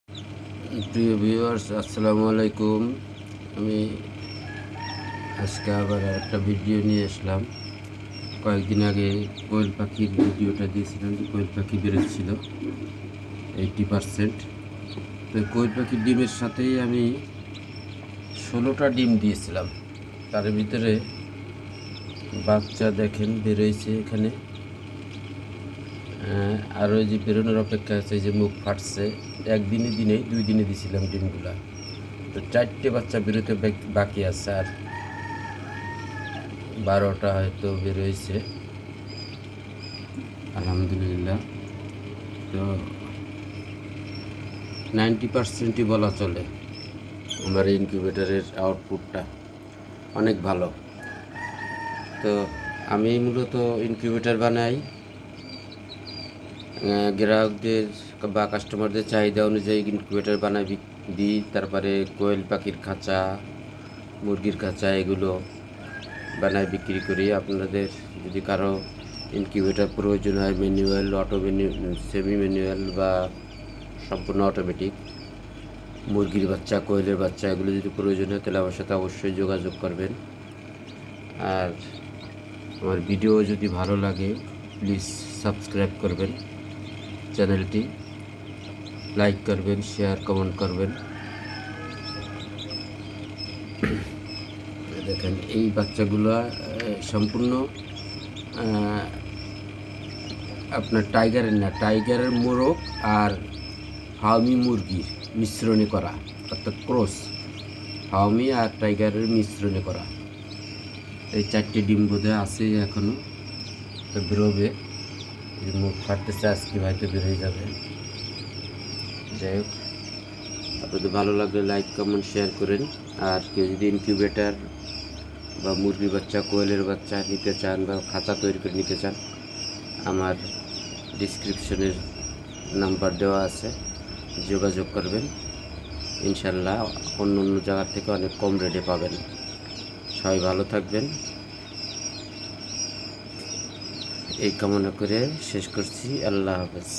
প্রিয় ভিউয়ার্স, আসসালামু আলাইকুম। আমি আজকে আবার একটা ভিডিও নিয়ে আসলাম। কয়েকদিন আগে কোয়েল পাখির ভিডিওটা দিয়েছিলাম যে কোয়েল পাখি বেরোচ্ছিল 80%। তো কোয়েল পাখির ডিমের সাথেই আমি 16টা ডিম দিয়েছিলাম। তার ভিতরে বাচ্চা দেখেন বেরোইছে এখানে, আর ওই যে বেরোনোর অপেক্ষা আছে, যে মুখ ফাটছে। দিনেই 2 দিনে দিয়েছিলাম ডিমগুলা। তো 4টে বাচ্চা বেরোতে বাকি আছে, আর 12টা হয়তো বেরোইছে আলহামদুলিল্লাহ। তো 90%ই বলা চলে আমার ইনকিউবেটরের আউটপুটটা অনেক ভালো। তো আমি মূলত ইনকিউবেটর বানাই গ্রাহকদের বা কাস্টমারদের চাহিদা অনুযায়ী ইনকিউবেটর বানাই দিই। তারপরে কোয়েল পাখির খাঁচা, মুরগির খাঁচা এগুলো বানায় বিক্রি করি। আপনাদের যদি কারো ইনকিউবেটর প্রয়োজন হয়, ম্যানুয়াল, সেমি ম্যানুয়াল বা সম্পূর্ণ অটোমেটিক, মুরগির বাচ্চা, কোয়েলের বাচ্চা এগুলো যদি প্রয়োজন হয়, তাহলে আমার সাথে অবশ্যই যোগাযোগ করবেন। আর আমার ভিডিও যদি ভালো লাগে প্লিজ সাবস্ক্রাইব করবেন, চ্যানেলটি লাইক করবেন, শেয়ার কমেন্ট করবেন। দেখেন এই বাচ্চাগুলো সম্পূর্ণ আপনার টাইগারের না, টাইগারের মোরগ আর ফার্মি মুরগির মিশ্রণে করা, অর্থাৎ ক্রস ফার্মি আর টাইগারের মিশ্রণে করা। এই 4টে ডিম বোধহয় আছে এখনও, তো বেরোবে। মুখ ফাটতেছে, আজকে হয়তো বেরোয় যাবে। যাই হোক, আপনাদের ভালো লাগলে লাইক কমেন্ট শেয়ার করেন। আর কেউ যদি ইনকিউবেটার বা মুরগির বাচ্চা, কোয়েলের বাচ্চা নিতে চান বা খাঁচা তৈরি করে নিতে চান, আমার ডিসক্রিপশনের নাম্বার দেওয়া আছে, যোগাযোগ করবেন। ইনশাল্লাহ অন্য জায়গার থেকে অনেক কম রেটে পাবেন। সবাই ভালো থাকবেন, এই কামনা করে শেষ করছি। আল্লাহ হাফেজ।